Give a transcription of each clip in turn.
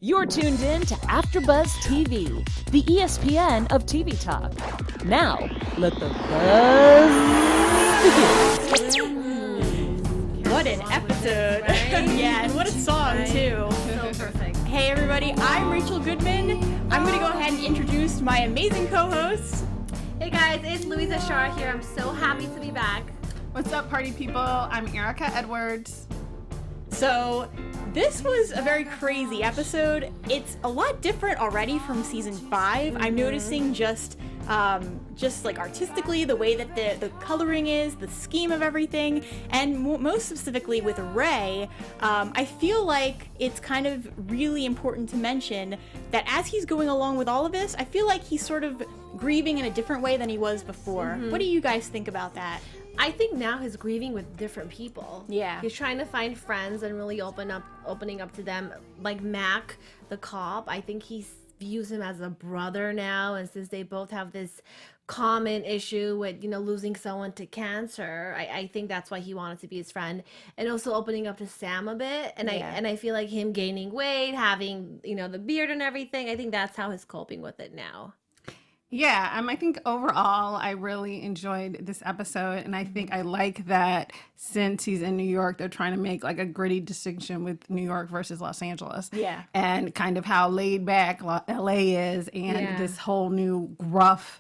You're tuned in to AfterBuzz TV, the ESPN of TV talk. Now, let the buzz begin. What an episode. Right? Yeah, and what a song, too. So perfect. Hey, everybody, I'm Rachel Goodman. I'm going to go ahead and introduce my amazing co-host. Hey, guys, it's Louiza Sharamatyan here. I'm so happy to be back. What's up, party people? I'm Erika Edwards. So, this was a very crazy episode. It's a lot different already from season 5. I'm noticing just like artistically, the way that the coloring is, the scheme of everything, and most specifically with Ray, I feel like it's kind of really important to mention that as he's going along with all of this, I feel like he's sort of grieving in a different way than he was before. Mm-hmm. What do you guys think about that? I think now he's grieving with different people. Yeah. He's trying to find friends and really opening up to them. Like Mac, the cop, I think he views him as a brother now, and since they both have this common issue with, losing someone to cancer, I think that's why he wanted to be his friend. And also opening up to Sam a bit. And I feel like him gaining weight, having, the beard and everything, I think that's how he's coping with it now. Yeah, I think overall I really enjoyed this episode, and I think I like that since he's in New York, they're trying to make like a gritty distinction with New York versus Los Angeles. Yeah. And kind of how laid back LA is, and this whole new gruff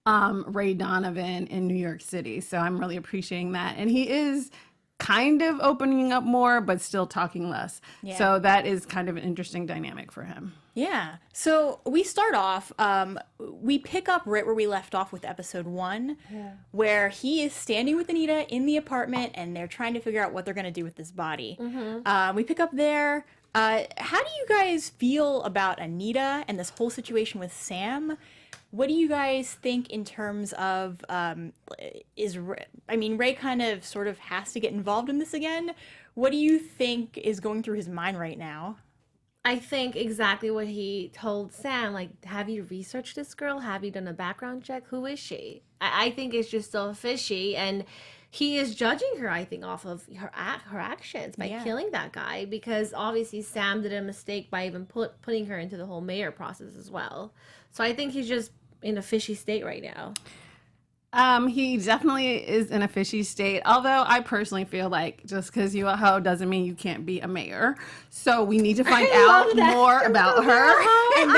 Ray Donovan in New York City. So I'm really appreciating that. And he is kind of opening up more, but still talking less. Yeah. So that is kind of an interesting dynamic for him. Yeah. So we start off, we pick up right where we left off with episode 1, where he is standing with Anita in the apartment and they're trying to figure out what they're going to do with this body. Mm-hmm. We pick up there. How do you guys feel about Anita and this whole situation with Sam? What do you guys think in terms of, Ray kind of sort of has to get involved in this again. What do you think is going through his mind right now? I think exactly what he told Sam, like, have you researched this girl? Have you done a background check? Who is she? I think it's just so fishy, and he is judging her, I think, off of her actions by killing that guy, because obviously Sam did a mistake by even putting her into the whole mayor process as well. So I think he's just in a fishy state right now. He definitely is in a fishy state, although I personally feel like just because you're a hoe doesn't mean you can't be a mayor. So we need to find out more about her. And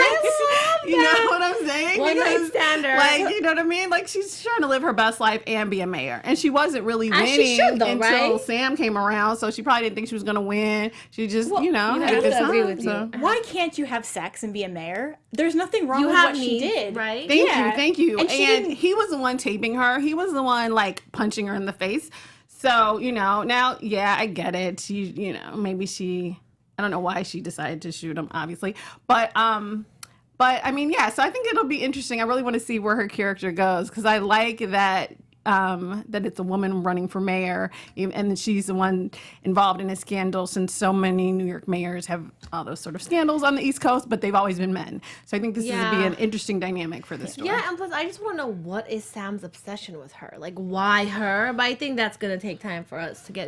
you know what I'm saying? One night stander. Like, you know what I mean? Like, she's trying to live her best life and be a mayor. And she wasn't really winning until Sam came around, so she probably didn't think she was going to win. She just, had a good time. Agree with you. Why can't you have sex and be a mayor? There's nothing wrong with what she did. Right? Thank you. And he was the one taping her. He was the one, like, punching her in the face. So, now, I get it. She, maybe I don't know why she decided to shoot him, obviously. But so I think it'll be interesting. I really want to see where her character goes, because I like that it's a woman running for mayor, and she's the one involved in a scandal, since so many New York mayors have all those sort of scandals on the East Coast, but they've always been men. So I think this is going to be an interesting dynamic for this story. Yeah, and plus I just want to know, what is Sam's obsession with her? Like, why her? But I think that's going to take time for us to get,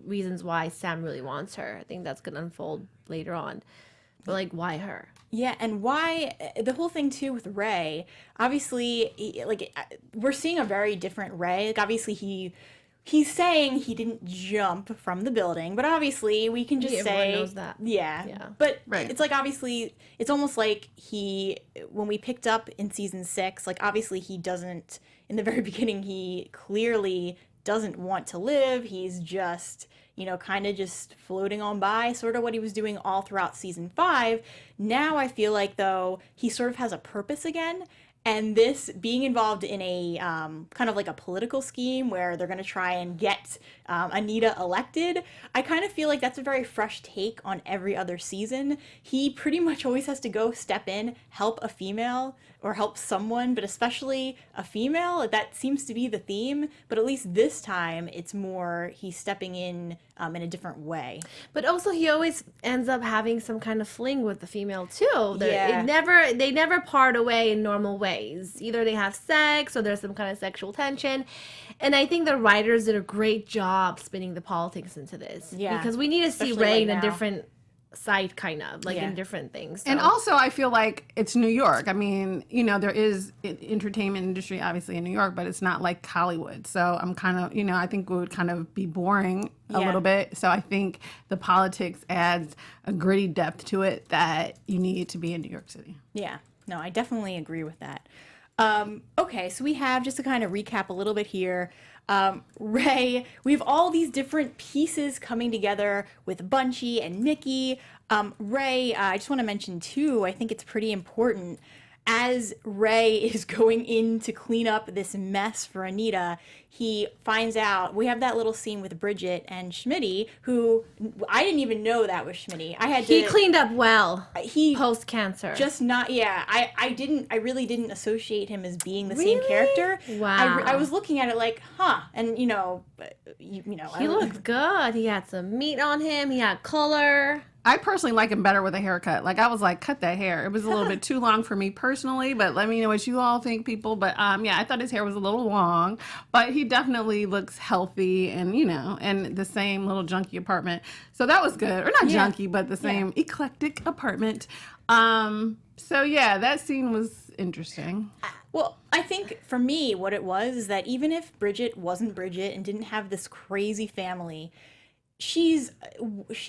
reasons why Sam really wants her. I think that's going to unfold later on. But, like, why her? Yeah, and why the whole thing too with Ray, obviously, we're seeing a very different Ray. Like, obviously he's saying he didn't jump from the building, but obviously we can just say everyone knows that. Yeah. But it's like, obviously it's almost like when we picked up in season 6, like, obviously he doesn't, in the very beginning, he clearly doesn't want to live. He's just, kind of just floating on by, sort of what he was doing all throughout season 5. Now I feel like, though, he sort of has a purpose again. And this being involved in a kind of like a political scheme where they're going to try and get Anita elected, I kind of feel like that's a very fresh take on every other season. He pretty much always has to go step in, help a female or help someone, but especially a female. That seems to be the theme. But at least this time, it's more he's stepping in a different way. But also, he always ends up having some kind of fling with the female too. Yeah. They never part away in normal ways. Either they have sex or there's some kind of sexual tension. And I think the writers did a great job spinning the politics into this. Yeah. Because we need to see Especially Ray right in a now. different side, kind of like in different things. So. And also, I feel like it's New York. I mean, you know, there is entertainment industry obviously in New York, but it's not like Hollywood. So I'm kind of, you know, I think it would kind of be boring a little bit. So I think the politics adds a gritty depth to it that you need to be in New York City. Yeah, no, I definitely agree with that. Okay, so we have, just to kind of recap a little bit here, Ray, we have all these different pieces coming together with Bunchy and Mickey. Ray, I just want to mention too, I think it's pretty important, as Ray is going in to clean up this mess for Anita, he finds out, we have that little scene with Bridget and Schmitty, who, I didn't even know that was Schmitty. He cleaned up well, he post-cancer. Just not, I really didn't associate him as being the same character. Wow. I was looking at it like, and you know, he looked good. He had some meat on him. He had color. I personally like him better with a haircut. Like, I was like, cut that hair. It was a little bit too long for me personally, but let me know what you all think, people. But yeah, I thought his hair was a little long, but he definitely looks healthy and, you know, and the same little junky apartment. So that was good. Or not junky, but the same eclectic apartment. So yeah, that scene was interesting. Well, I think for me, what it was is that even if Bridget wasn't Bridget and didn't have this crazy family, she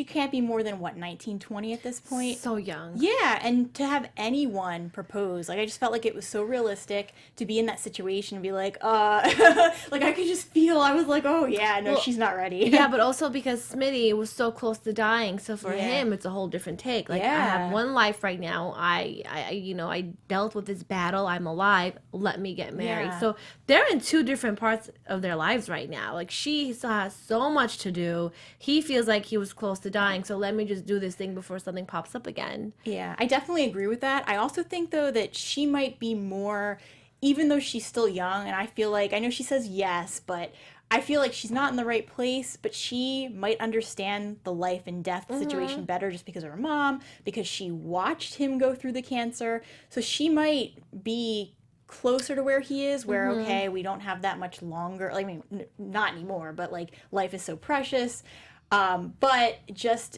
can't be more than 19, 20 at this point. So young. Yeah, and to have anyone propose, like, I just felt like it was so realistic to be in that situation and be like, like, I could just feel, I was like, oh yeah, no, she's not ready. Yeah, but also because Smitty was so close to dying, so for him it's a whole different take. Like, I have one life right now. I dealt with this battle. I'm alive. Let me get married. Yeah. So they're in two different parts of their lives right now. Like, she still has so much to do. He feels like he was close to dying, so let me just do this thing before something pops up again. Yeah, I definitely agree with that. I also think, though, that she might be more, even though she's still young, and I feel like, I know she says yes, but I feel like she's not in the right place, but she might understand the life and death situation better just because of her mom, because she watched him go through the cancer, so she might be closer to where he is, where okay, we don't have that much longer, I mean, not anymore, but like, life is so precious. But just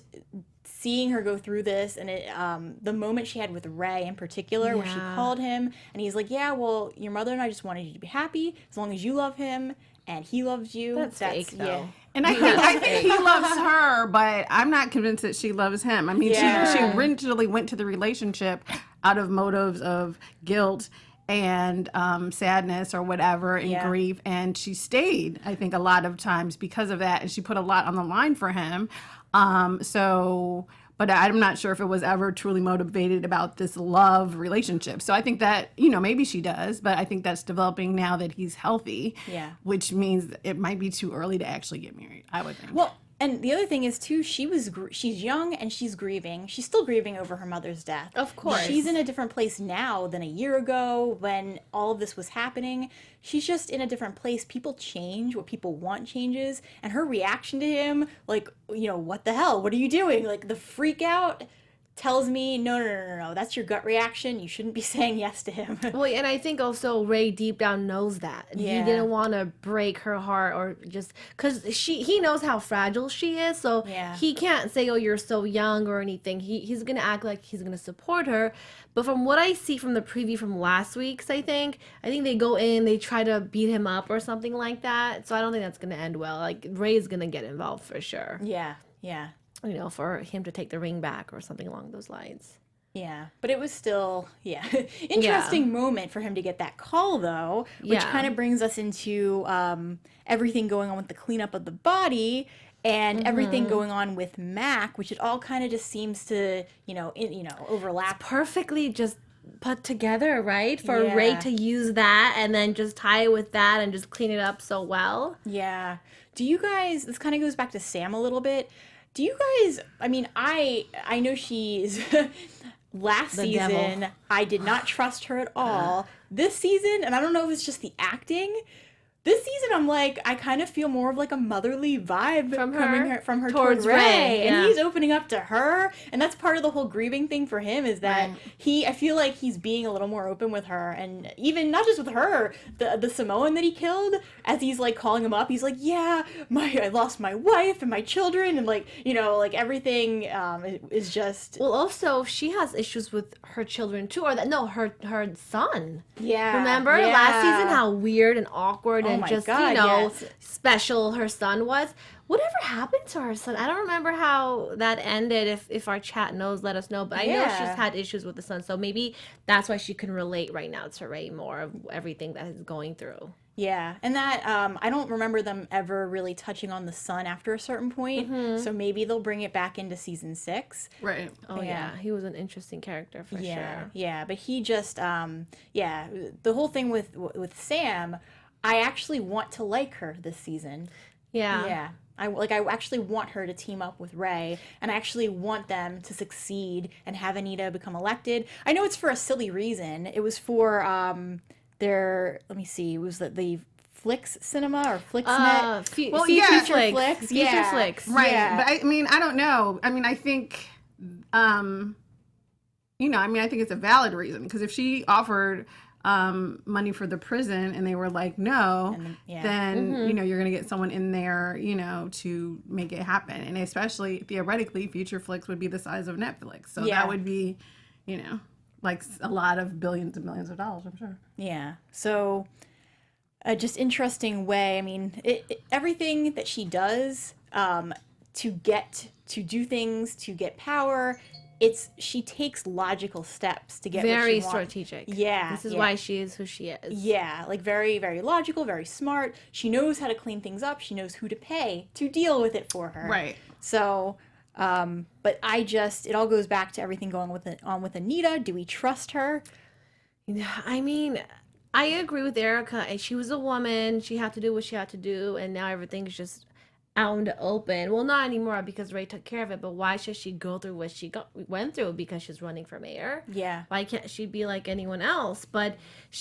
seeing her go through this, and the moment she had with Ray in particular, where she called him, and he's like, yeah, well, your mother and I just wanted you to be happy, as long as you love him, and he loves you. That's fake, though. Yeah. And I think he loves her, but I'm not convinced that she loves him. I mean, she originally went to the relationship out of motives of guilt and sadness or whatever, and grief, and she stayed, I think, a lot of times because of that, and she put a lot on the line for him. But I'm not sure if it was ever truly motivated about this love relationship. So I think that, you know, maybe she does, but I think that's developing now that he's healthy. Yeah. Which means it might be too early to actually get married, I would think. Well, and the other thing is, too, she's young and she's grieving. She's still grieving over her mother's death. Of course. She's in a different place now than a year ago when all of this was happening. She's just in a different place. People change. What people want changes. And her reaction to him, like, you know, what the hell? What are you doing? Like, the freak out tells me, no, that's your gut reaction. You shouldn't be saying yes to him. Well, and I think also Ray deep down knows that. He didn't want to break her heart, or just because he knows how fragile she is, so he can't say, oh, you're so young or anything. He's gonna act like he's gonna support her. But from what I see from the preview from last week's, I think they go in, they try to beat him up or something like that. So I don't think that's gonna end well. Like, Ray's gonna get involved for sure. Yeah. You know, for him to take the ring back or something along those lines. Yeah, but it was still, interesting moment for him to get that call, though, which kind of brings us into everything going on with the cleanup of the body and everything going on with Mac, which it all kind of just seems to, overlap. It's perfectly just put together, right? For Ray to use that and then just tie it with that and just clean it up so well. Yeah. Do you guys, this kind of goes back to Sam a little bit. Do you guys, I mean, I know she's, last season, I did not trust her at all. This season, and I don't know if it's just the acting, this season I'm like, I kind of feel more of like a motherly vibe From her towards toward Ray. yeah. And he's opening up to her. And that's part of the whole grieving thing for him, is that I feel like he's being a little more open with her. And even not just with her, the Samoan that he killed, as he's like calling him up, he's like, yeah, I lost my wife and my children, and like, you know, like everything is just. Well, also she has issues with her children too, or her son. Yeah. Remember last season how weird and awkward and just special her son was? Whatever happened to her son? I don't remember how that ended. If our chat knows, let us know. But I know she's had issues with the son, so maybe that's why she can relate right now to Ray more of everything that he's going through. Yeah, and that, I don't remember them ever really touching on the son after a certain point, so maybe they'll bring it back into season 6. Right. Oh, yeah. He was an interesting character for sure. Yeah, but he just, the whole thing with Sam, I actually want to like her this season. Yeah. Yeah. I actually want her to team up with Ray, and I actually want them to succeed and have Anita become elected. I know it's for a silly reason. It was for, let me see, was that the Flix Cinema or Flixnet? Future Flix. Future Flix. Right. Yeah. But I mean, I don't know. I mean, I think, I think it's a valid reason, because if she offered money for the prison and they were like, no, then, you're going to get someone in there, to make it happen. And especially theoretically, Future Flix would be the size of Netflix. So that would be, like a lot of billions and millions of dollars, I'm sure. Yeah. So, just interesting way. I mean, everything that she does to do things, to get power, she takes logical steps to get very what she strategic. wants. Yeah. This is why she is who she is. Yeah, like very, very logical, very smart. She knows how to clean things up. She knows who to pay to deal with it for her. Right. So, but it all goes back to everything going on with Anita. Do we trust her? I mean, I agree with Erika. And she was a woman. She had to do what she had to do. And now everything's just out in the open. Well, not anymore because Ray took care of it. But why should she go through what she went through because she's running for mayor? Yeah. Why can't she be like anyone else? But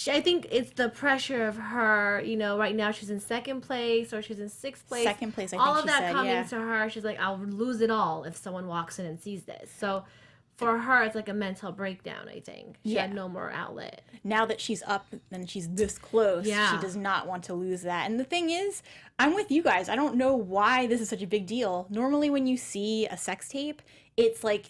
I think it's the pressure of her. Right now she's in 2nd place or she's in 6th place. 2nd place, I think all of she that said, coming to her. She's like, I'll lose it all if someone walks in and sees this. So for her, it's like a mental breakdown, I think. She had no more outlet. Now that she's up and she's this close, she does not want to lose that. And the thing is, I'm with you guys. I don't know why this is such a big deal. Normally when you see a sex tape, it's like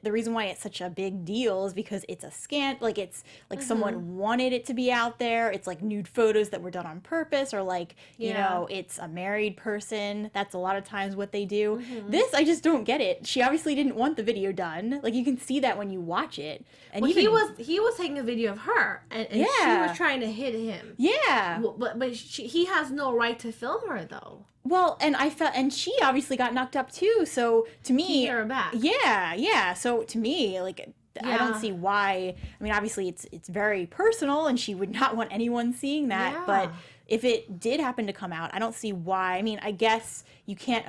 the reason why it's such a big deal is because it's a like it's like someone wanted it to be out there. It's like nude photos that were done on purpose, or like, it's a married person. That's a lot of times what they do. This, I just don't get it. She obviously didn't want the video done. Like, you can see that when you watch it. And he was taking a video of her and she was trying to hit him. Yeah. But he has no right to film her though. Well, and she obviously got knocked up too. So to me, he hit her back. Yeah. So to me, like, I don't see why. I mean, obviously it's very personal, and she would not want anyone seeing that. Yeah. But if it did happen to come out, I don't see why. I mean, I guess you can't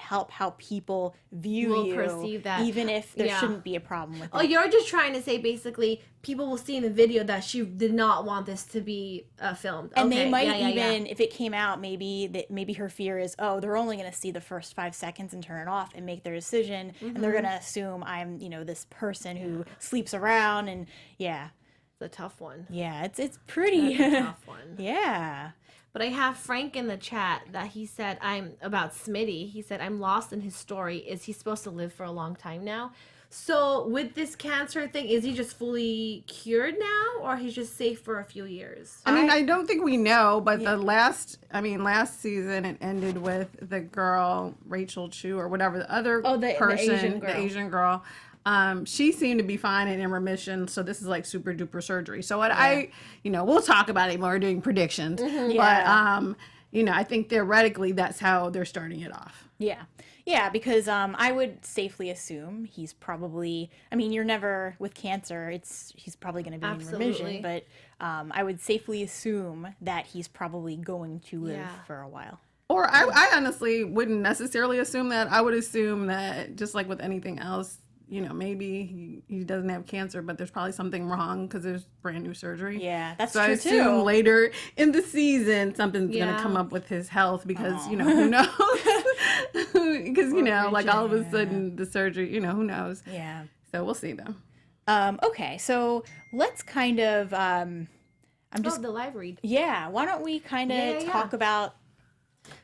help how people view perceive that, even if there shouldn't be a problem with it. Oh, you're just trying to say basically people will see in the video that she did not want this to be filmed. And they might if it came out, maybe her fear is, oh, they're only going to see the first 5 seconds and turn it off and make their decision, and they're going to assume I'm, this person who sleeps around, and It's a tough one. Yeah, it's pretty That's a tough one. Yeah. But I have Frank in the chat that he said, about Smitty. He said, I'm lost in his story. Is he supposed to live for a long time now? So with this cancer thing, is he just fully cured now, or he's just safe for a few years? I mean, I don't think we know, but last season it ended with the girl, Rachel Chu or whatever, the other person, the Asian girl. She seemed to be fine and in remission, so this is like super duper surgery. So we'll talk about it when we're doing predictions. But I think theoretically that's how they're starting it off. Yeah, because I would safely assume he's probably, you're never, with cancer, he's probably going to be in remission, but I would safely assume that he's probably going to live for a while. Or I honestly wouldn't necessarily assume that. I would assume that, just like with anything else, maybe he doesn't have cancer, but there's probably something wrong because there's brand new surgery. Yeah, that's so true, I assume too. later in the season, something's going to come up with his health because, who knows? Because, like all of a sudden the surgery, who knows? Yeah. So we'll see, though. Okay, so let's kind of, the live read. Yeah, why don't we kind of talk about...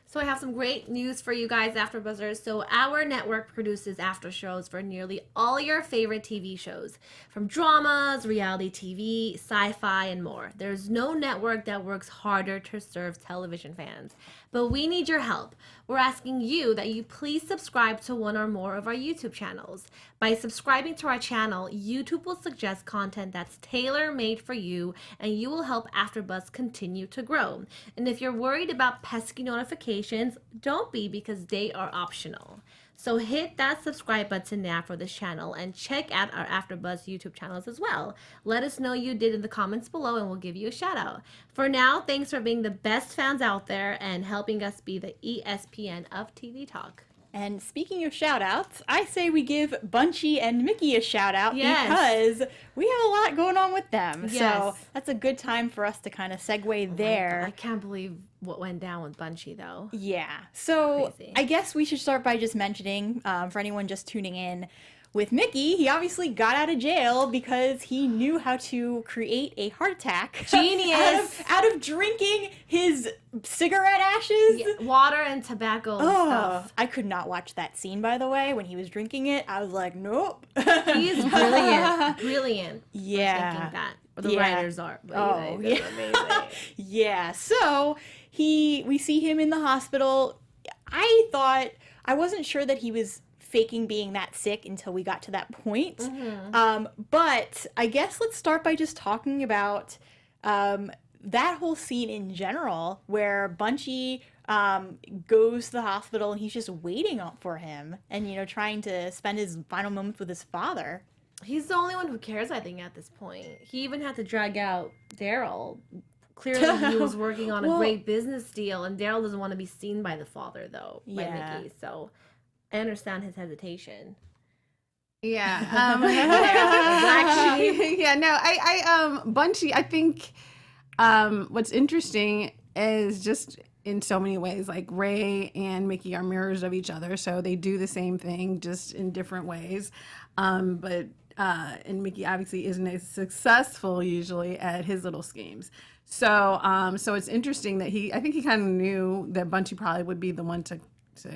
So I have some great news for you guys, AfterBuzzers. So our network produces after shows for nearly all your favorite TV shows, from dramas, reality TV, sci-fi, and more. There's no network that works harder to serve television fans. But we need your help. We're asking you that you please subscribe to one or more of our YouTube channels. By subscribing to our channel, YouTube will suggest content that's tailor-made for you, and you will help AfterBuzz continue to grow. And if you're worried about pesky notifications, don't be, because they are optional. So hit that subscribe button now for this channel and check out our AfterBuzz YouTube channels as well. Let us know you did in the comments below and we'll give you a shout out. For now, thanks for being the best fans out there and helping us be the ESPN of TV Talk. And speaking of shout-outs, I say we give Bunchy and Mickey a shout-out because we have a lot going on with them. Yes. So that's a good time for us to kind of segue there. I can't believe what went down with Bunchy, though. Yeah. So Crazy. I guess we should start by just mentioning, for anyone just tuning in, with Mickey, he obviously got out of jail because he knew how to create a heart attack. Genius! out of drinking his cigarette ashes. Yeah, water and tobacco and stuff. I could not watch that scene, by the way, when he was drinking it. I was like, nope. He is brilliant. Brilliant. Yeah. For thinking that. Or the writers are. But yeah. Amazing. Yeah. So we see him in the hospital. I wasn't sure that he was faking being that sick until we got to that point. Mm-hmm. But I guess let's start by just talking about that whole scene in general, where Bunchy goes to the hospital and he's just waiting for him and, trying to spend his final moments with his father. He's the only one who cares, I think, at this point. He even had to drag out Daryl. Clearly, he was working on a great business deal, and Daryl doesn't want to be seen by the father, though, by Mickey. So I understand his hesitation. Yeah. Black sheep. Yeah, no, I Bunchy, I think what's interesting is just in so many ways, like Ray and Mickey are mirrors of each other, so they do the same thing just in different ways. But Mickey obviously isn't as successful usually at his little schemes. So it's interesting that I think he kind of knew that Bunchy probably would be the one to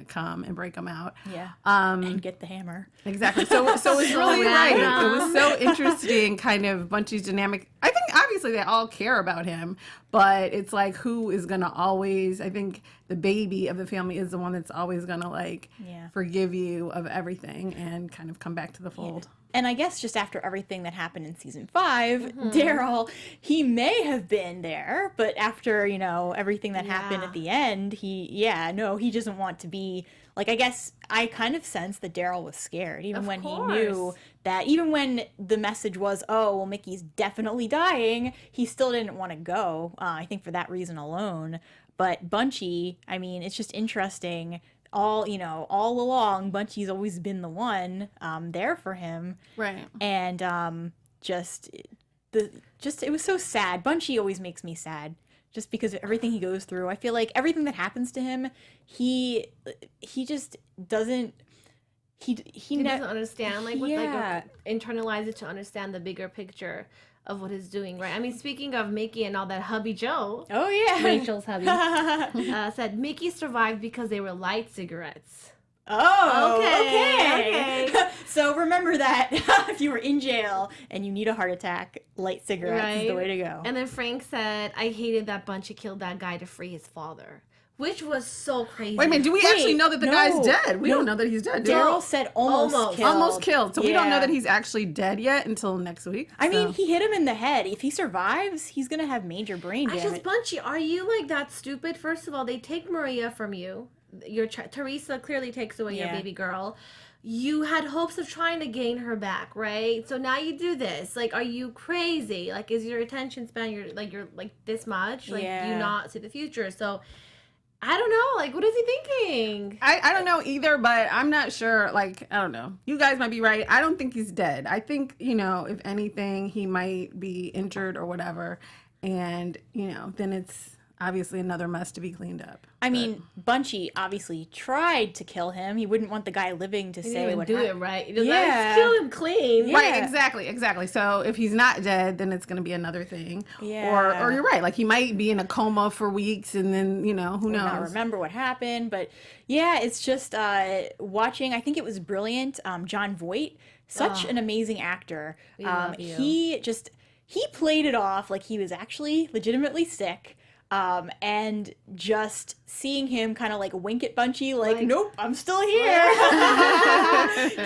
come and break them out. Yeah. And get the hammer. Exactly. So it's really right. It was so interesting, kind of Bunchy's dynamic. I think obviously they all care about him, but it's like who is gonna always, I think the baby of the family is the one that's always gonna forgive you of everything and kind of come back to the fold. Yeah. And I guess just after everything that happened in season 5, Daryl, he may have been there, but after, everything that happened at the end, he doesn't want to be, like, I guess I kind of sensed that Daryl was scared, even when he knew that, even when the message was, oh, well, Mickey's definitely dying, he still didn't want to go, I think for that reason alone. But Bunchy, I mean, it's just interesting. All along, Bunchy's always been the one there for him, right? And it was so sad. Bunchy always makes me sad, just because of everything he goes through. I feel like everything that happens to him, he just doesn't. He doesn't understand, internalize it to understand the bigger picture of what he's doing, right? I mean, speaking of Mickey and all that, hubby Joe. Oh, yeah. Rachel's hubby. Said Mickey survived because they were light cigarettes. Oh, okay. So remember that if you were in jail and you need a heart attack, light cigarettes is the way to go. And then Frank said, I hated that Bunchy killed that guy to free his father. Which was so crazy. Wait a minute, do we actually know that the guy's dead? We don't know that he's dead. Daryl said almost killed. So we don't know that he's actually dead yet until next week. I mean, he hit him in the head. If he survives, he's going to have major brain damage. Just Bunchy, are you like that stupid? First of all, they take Maria from you. Teresa clearly takes away your baby girl. You had hopes of trying to gain her back, right? So now you do this. Like, are you crazy? Like, is your attention span you're like this much? Like, do you not see the future? So I don't know. Like, what is he thinking? I don't know either, but I'm not sure. Like, I don't know. You guys might be right. I don't think he's dead. I think, if anything, he might be injured or whatever. And, then it's obviously another mess to be cleaned up. I mean, Bunchy obviously tried to kill him. He wouldn't want the guy living to say what do happened. it right. Let's kill him clean. Yeah. Right, exactly. So if he's not dead, then it's going to be another thing. Yeah. Or you're right. Like, he might be in a coma for weeks and then, who knows? Not remember what happened. But yeah, it's just watching. I think it was brilliant. Jon Voight, such an amazing actor. We love you. He played it off like he was actually legitimately sick. And just seeing him kind of like wink at Bunchy, like, nope, I'm still here.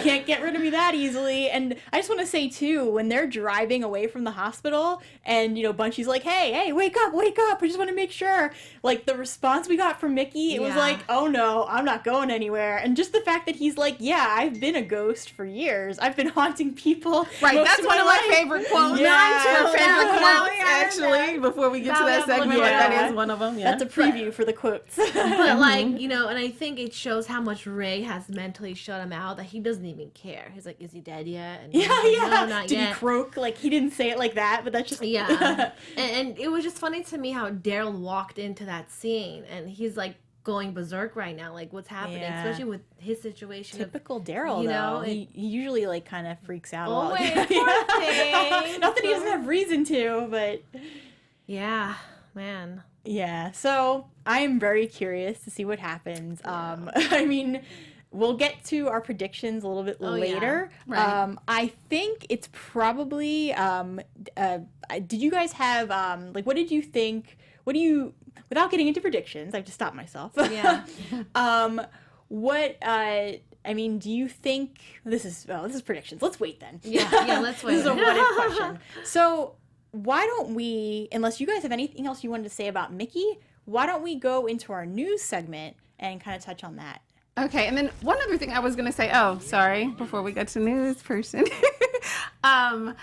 Can't get rid of me that easily. And I just want to say too, when they're driving away from the hospital and, Bunchy's like, hey, wake up. I just want to make sure. Like, the response we got from Mickey, it was like, oh no, I'm not going anywhere. And just the fact that he's like, yeah, I've been a ghost for years. I've been haunting people. Right, most that's of one of my life. favorite quotes. Yeah. Our favorite quotes, actually, before we get to that segment, but that is one of them. Yeah. That's a preview for the quotes. But like, and I think it shows how much Ray has mentally shut him out that he doesn't even care. He's like, is he dead yet? And Yeah. No, not Did yet. he croak? Like, he didn't say it like that, but that's just... Yeah. and it was just funny to me how Daryl walked into that scene and he's like going berserk right now. Like, what's happening? Yeah. Especially with his situation. Typical Daryl, though. He usually, like, kind of freaks out a lot. Always, poor thing. Not that he doesn't have reason to, but... Yeah, man. Yeah, so I am very curious to see what happens. I mean, we'll get to our predictions a little bit later. Yeah. Right. I think it's probably, did you guys have, what did you think, without getting into predictions, I have to stop myself. Yeah. Do you think, this is predictions. Let's wait then. Yeah, let's wait. This is a what if question. So, why don't we, unless you guys have anything else you wanted to say about Mickey, why don't we go into our news segment and kind of touch on that? Okay, and then one other thing I was going to say, before we get to news person. I'll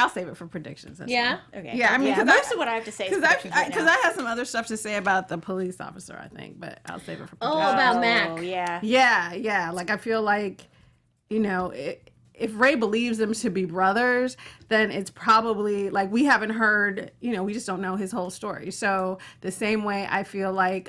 save it for predictions. That's Yeah? fine. Okay. Yeah, I mean, most of what I have to say is predictions right now. I have some other stuff to say about the police officer, I think, but I'll save it for predictions. Oh, about Mac. Oh, yeah. Yeah. Like, I feel like, if Ray believes them to be brothers, then it's probably, like, we haven't heard, we just don't know his whole story. So the same way I feel like,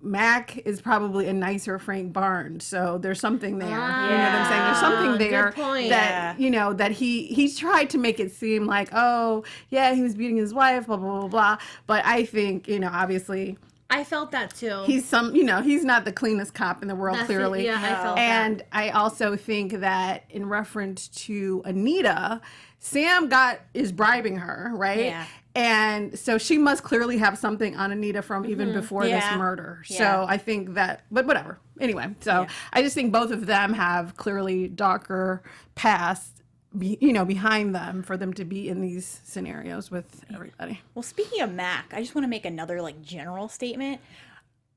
Mac is probably a nicer Frank Barnes. So there's something there. You know what I'm saying? There's something there good point. that, that he's tried to make it seem like, oh, yeah, he was beating his wife, blah, blah, blah, blah. But I think, obviously... I felt that too. He's he's not the cleanest cop in the world, clearly. I felt and that. I also think that in reference to Anita, Sam is bribing her, right? Yeah. And so she must clearly have something on Anita from even before this murder. Yeah. So I think that, but whatever. Anyway, so I just think both of them have clearly darker past, behind them for them to be in these scenarios with everybody. Well, speaking of Mac, I just want to make another, general statement.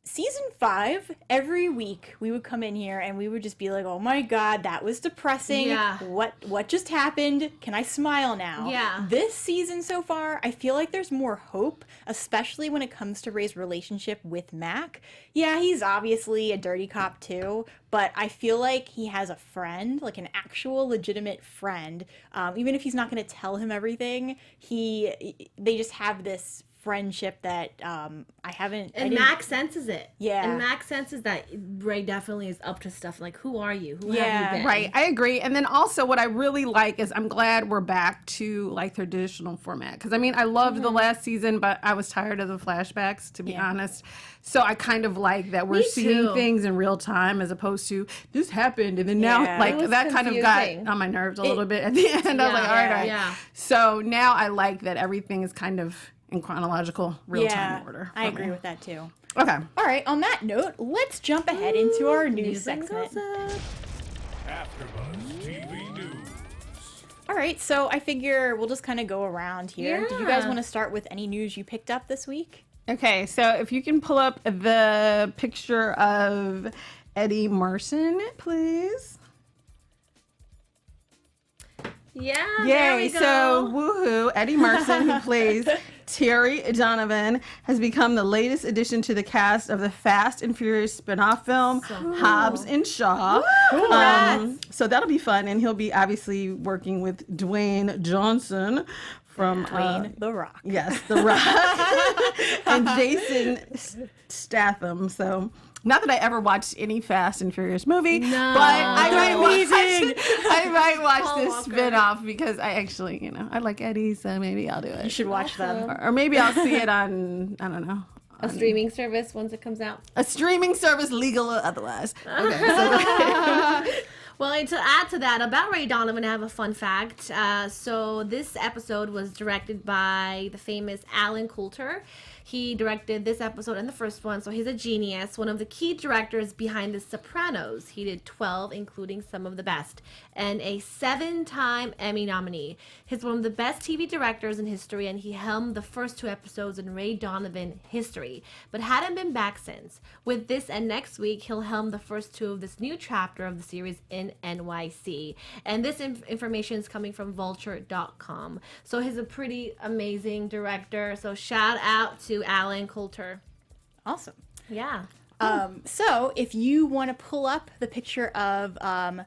Season 5, every week we would come in here and we would just be like, oh my God, that was depressing. Yeah. What just happened? Can I smile now? Yeah. This season so far, I feel like there's more hope, especially when it comes to Ray's relationship with Mac. Yeah, he's obviously a dirty cop too, but I feel like he has a friend, like an actual legitimate friend. Even if he's not going to tell him everything, they just have this friendship that Mac senses it. Yeah. And Mac senses that Ray definitely is up to stuff. Like, who are you? Who have you been? Right. I agree. And then also what I really like is I'm glad we're back to traditional format. Because I loved the last season, but I was tired of the flashbacks, to be honest. So I kind of like that we're seeing things in real time as opposed to this happened. And then now that kind of got on my nerves a little bit at the end. I was like, all right. Yeah. So now I like that everything is kind of in chronological real-time order. I agree with that too. Okay. All right, on that note, let's jump ahead into our news segment. AfterBuzz TV News. All right, so I figure we'll just kind of go around here. Do you guys want to start with any news you picked up this week? Okay, so if you can pull up the picture of Eddie Marson, please. Yeah, there we Yay, go. so woohoo, Eddie Marson, who plays Terry Donovan has become the latest addition to the cast of the Fast and Furious spin-off film, Hobbs and Shaw. So that'll be fun, and he'll be obviously working with Dwayne Johnson from Dwayne The Rock. Yes, The Rock. And Jason Statham. So not that I ever watched any Fast and Furious movie, but I might watch this spin-off because I actually, I like Eddie, so maybe I'll do it. You should watch them. Or maybe I'll see it on, I don't know. A streaming service once it comes out. A streaming service, legal or otherwise. Okay. Well, and to add to that, about Ray Donovan, I have a fun fact. So this episode was directed by the famous Alan Coulter. He directed this episode and the first one, so he's a genius. One of the key directors behind The Sopranos. He did 12, including some of the best, and a 7-time Emmy nominee. He's one of the best TV directors in history, and he helmed the first 2 episodes in Ray Donovan history, but hadn't been back since. With this and next week, he'll helm the first 2 of this new chapter of the series in NYC. And this information is coming from vulture.com. So he's a pretty amazing director. So shout out to Alan Coulter. Awesome. Yeah. So if you want to pull up the picture of Naomi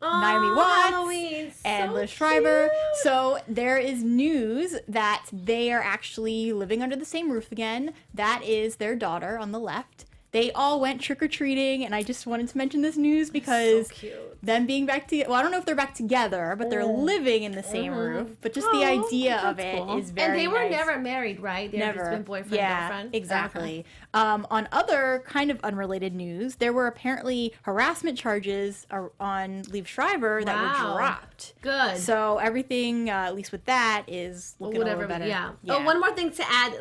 Halloween. Watts and So Liev Schreiber, cute. so there is news that they are actually living under the same roof again. That is their daughter on the left. They all went trick-or-treating, and I just wanted to mention this news because So cute. them being back together, well, I don't know if they're back together, but they're living in the same roof. But just the idea of it cool. is very And they were nice. never married, right? They've Never. just been boyfriend, girlfriend. Exactly. On other kind of unrelated news, there were apparently harassment charges on Liev Schreiber that were Wow. dropped. Good. So everything, at least with that, is looking a little better. Yeah. Oh, one more thing to add.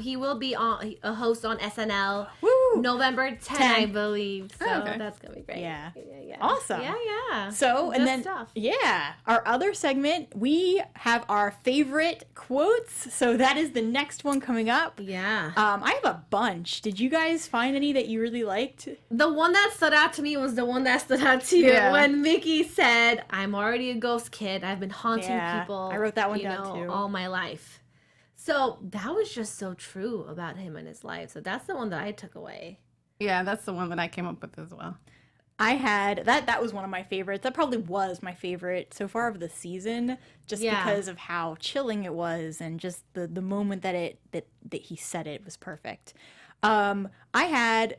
He will be a host on SNL Woo! November 10, I believe. So okay. that's gonna be great. Yeah. Yeah. Awesome. Yeah. So, Good and then, stuff. yeah, our other segment, we have our favorite quotes. So that is the next one coming up. Yeah. I have a bunch. Did you guys find any that you really liked? The one that stood out to me was the one that stood out to you when Mickey said, "I'm already a ghost kid. I've been haunting people. I wrote that one down too. all my life." So that was just so true about him and his life. So that's the one that I took away. Yeah, that's the one that I came up with as well. I had that was one of my favorites. That probably was my favorite so far of the season, just because of how chilling it was and just the moment that he said it was perfect. I had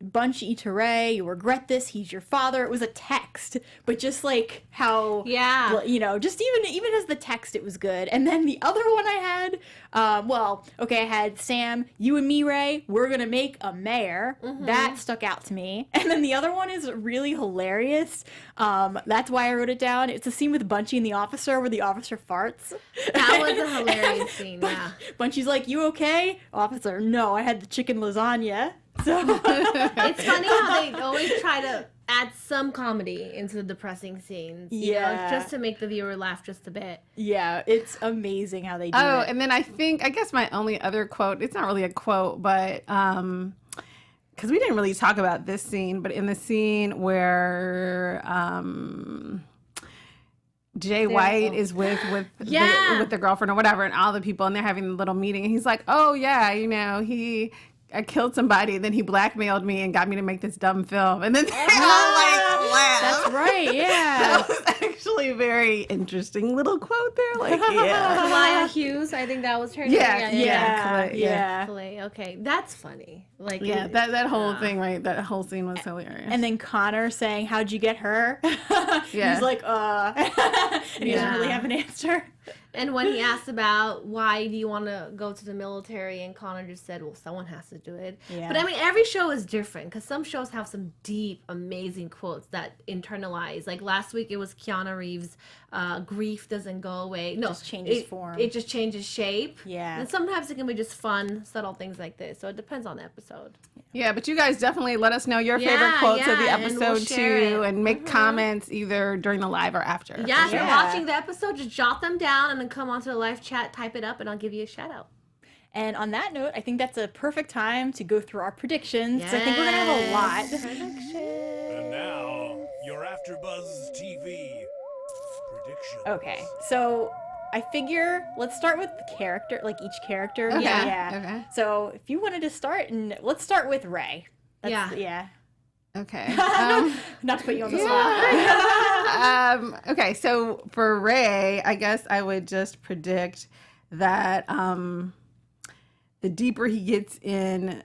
Bunch Iteray, you regret this, he's your father. It was a text, but just like how, just even as the text, it was good. And then the other one I had, I had Sam, you and me, Ray, we're gonna make a mayor. That stuck out to me. And then the other one is really hilarious. That's why I wrote it down. It's a scene with Bunchy and the officer where the officer farts. That was a hilarious scene, yeah. Bunchy's like, you okay? Officer, no, I had the chicken lasagna. So it's funny how they always try to add some comedy into the depressing scenes, you know, just to make the viewer laugh just a bit. Yeah, it's amazing how they do it. Oh, and then I guess my only other quote, it's not really a quote, but because we didn't really talk about this scene, but in the scene where Jay White is with the girlfriend or whatever, and all the people, and they're having a little meeting, and he's like, oh yeah, I killed somebody, and then he blackmailed me and got me to make this dumb film. And then they all laugh. That's right, yeah. That was actually a very interesting little quote there. Kalia Hughes, I think that was her name. Yeah. Kalia, okay, that's funny. That whole thing, right? That whole scene was hilarious. And then Connor saying, how'd you get her? He's like, and he doesn't really have an answer. And when he asked about why do you want to go to the military, and Connor just said, well, someone has to do it. Yeah. But I mean, every show is different because some shows have some deep, amazing quotes that internalize. Like last week, it was Keanu Reeves' grief doesn't go away. No, just changes form. It just changes shape. Yeah. And sometimes it can be just fun, subtle things like this. So it depends on the episode. Yeah, but you guys definitely let us know your favorite quotes of the episode too, and make comments either during the live or after. Yeah, if you're watching the episode, just jot them down and then come onto the live chat, type it up, and I'll give you a shout out. And on that note, I think that's a perfect time to go through our predictions. Yes. I think we're going to have a lot. And now, your AfterBuzz TV predictions. Okay, so I figure let's start with the character, like each character. Okay. Yeah. Okay. So if you wanted to start, and let's start with Ray. Yeah. Okay. Not to put you on the spot. Okay, so for Ray, I guess I would just predict that the deeper he gets in,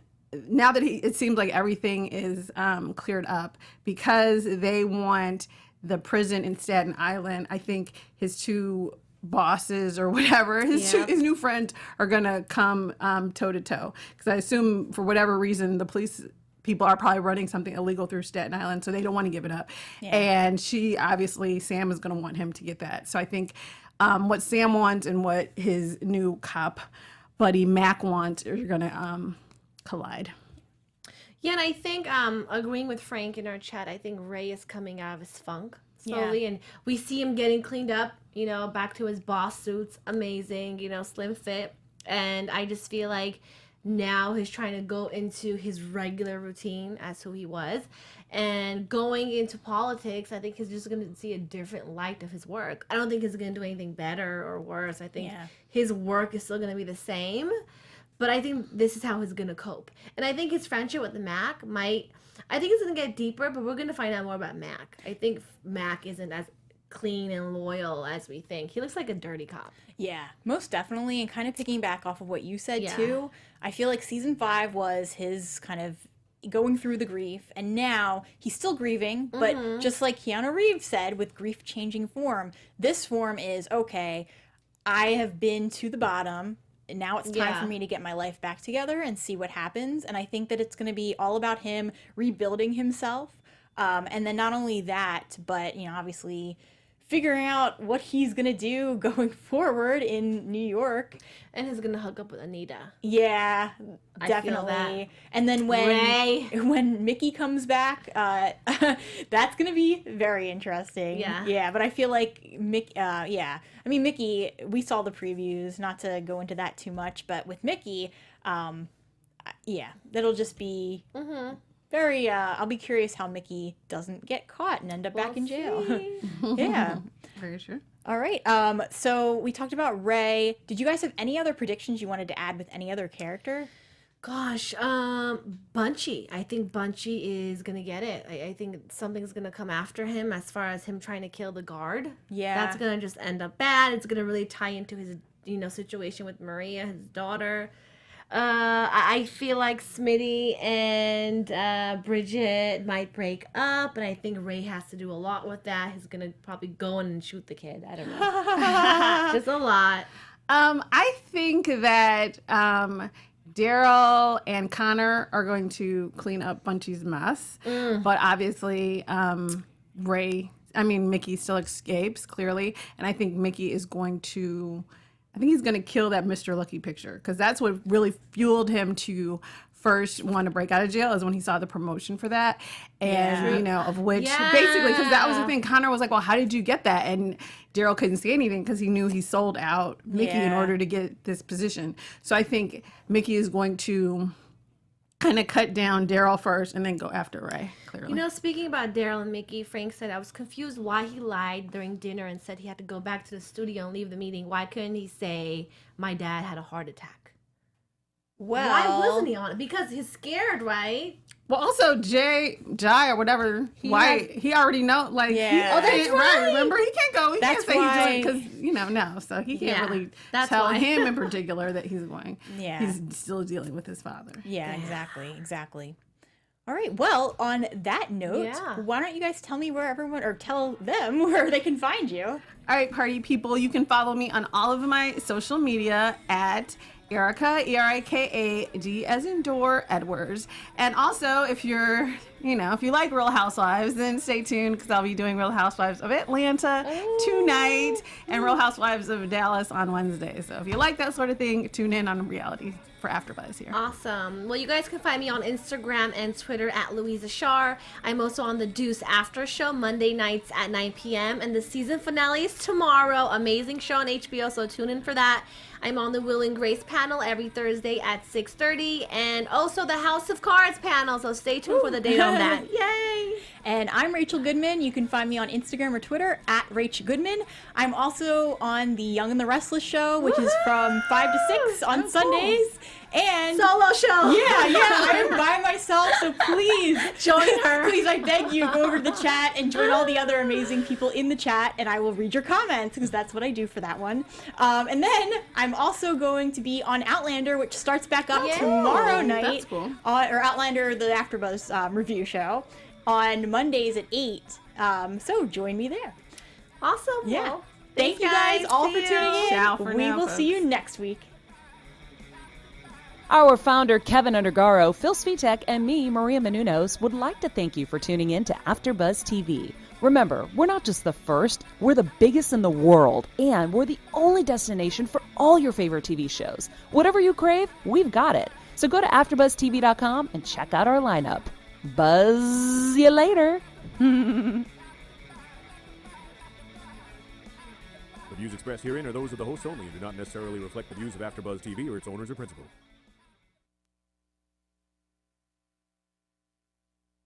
now that it seems like everything is cleared up, because they want the prison in Staten Island, I think his two bosses or whatever, his new friends are gonna come toe to toe, because I assume for whatever reason the police people are probably running something illegal through Staten Island, so they don't want to give it up. And Sam is going to want him to get that. So I think what Sam wants and what his new cop buddy Mac wants are going to collide. Yeah, and I think agreeing with Frank in our chat, I think Ray is coming out of his funk slowly, and we see him getting cleaned up, back to his boss suits, amazing, slim fit, and I just feel like now he's trying to go into his regular routine as who he was, and going into politics, I think he's just going to see a different light of his work. I don't think he's going to do anything better or worse. I think his work is still going to be the same, but I think this is how he's going to cope. And I think his friendship with Mac I think it's going to get deeper, but we're going to find out more about Mac. I think Mac isn't as clean and loyal as we think. He looks like a dirty cop. Yeah, most definitely. And kind of picking back off of what you said too, I feel like season 5 was his kind of going through the grief, and now he's still grieving, but just like Keanu Reeves said, with grief changing form, this form is, okay, I have been to the bottom, and now it's time for me to get my life back together and see what happens. And I think that it's going to be all about him rebuilding himself, and then not only that, but obviously figuring out what he's gonna do going forward in New York. And he's gonna hook up with Anita. Yeah, definitely. And then when Mickey comes back, that's gonna be very interesting. Yeah, but I feel like Mickey, we saw the previews, not to go into that too much, but with Mickey, that'll just be very, I'll be curious how Mickey doesn't get caught and end up back in jail. Yeah. Very true. All right. So we talked about Ray. Did you guys have any other predictions you wanted to add with any other character? Gosh, Bunchy. I think Bunchy is going to get it. I think something's going to come after him as far as him trying to kill the guard. Yeah. That's going to just end up bad. It's going to really tie into his, situation with Maria, his daughter. I feel like Smitty and Bridget might break up, and I think Ray has to do a lot with that. He's gonna probably go in and shoot the kid. I don't know. Just a lot. I think that Daryl and Connor are going to clean up Bunchy's mess, but obviously Mickey still escapes, clearly, and I think Mickey is going to... I think he's going to kill that Mr. Lucky picture, because that's what really fueled him to first want to break out of jail, is when he saw the promotion for that. And, of which basically, because that was the thing. Connor was like, well, how did you get that? And Daryl couldn't say anything because he knew he sold out Mickey in order to get this position. So I think Mickey is going to kind of cut down Daryl first and then go after Ray, clearly. Speaking about Daryl and Mickey, Frank said, I was confused why he lied during dinner and said he had to go back to the studio and leave the meeting. Why couldn't he say, my dad had a heart attack? Well, why wasn't he on it? Because he's scared, right? Well, also Jai or whatever, he already know, like, that's right. Remember, he can't go. He that's can't say why. He's doing, because no, so he can't really tell him in particular that he's going. Yeah, he's still dealing with his father. Yeah, exactly. All right. Well, on that note, why don't you guys tell me tell them where they can find you? All right, party people, you can follow me on all of my social media at Erika, E-R-I-K-A-D as in door, Edwards. And also, if you're, if you like Real Housewives, then stay tuned, because I'll be doing Real Housewives of Atlanta tonight and Real Housewives of Dallas on Wednesday. So if you like that sort of thing, tune in on reality for AfterBuzz here. Awesome. Well, you guys can find me on Instagram and Twitter at Louiza Shar. I'm also on the Deuce After Show Monday nights at 9 p.m. and the season finale is tomorrow. Amazing show on HBO, so tune in for that. I'm on the Will and Grace panel every Thursday at 6:30, and also the House of Cards panel, so stay tuned for the day on that. Yay! And I'm Rachel Goodman. You can find me on Instagram or Twitter at Rach Goodman. I'm also on the Young and the Restless show, which is from 5 to 6 on Sundays. And Solo show. Yeah, I'm by myself, so please Join her. Please, I beg you, go over to the chat and join all the other amazing people in the chat, and I will read your comments because that's what I do for that one. And then I'm also going to be on Outlander, which starts back up tomorrow night. That's cool. Or Outlander, the AfterBuzz review show, on Mondays at 8. So join me there. Awesome. Yeah. Well, Thank you guys all for See tuning you. in. Ciao for We now, will see folks. you next week. Our founder, Kevin Undergaro, Phil Svitek, and me, Maria Menounos, would like to thank you for tuning in to AfterBuzz TV. Remember, we're not just the first, we're the biggest in the world, and we're the only destination for all your favorite TV shows. Whatever you crave, we've got it. So go to AfterBuzzTV.com and check out our lineup. Buzz you later. The views expressed herein are those of the hosts only and do not necessarily reflect the views of AfterBuzz TV or its owners or principals.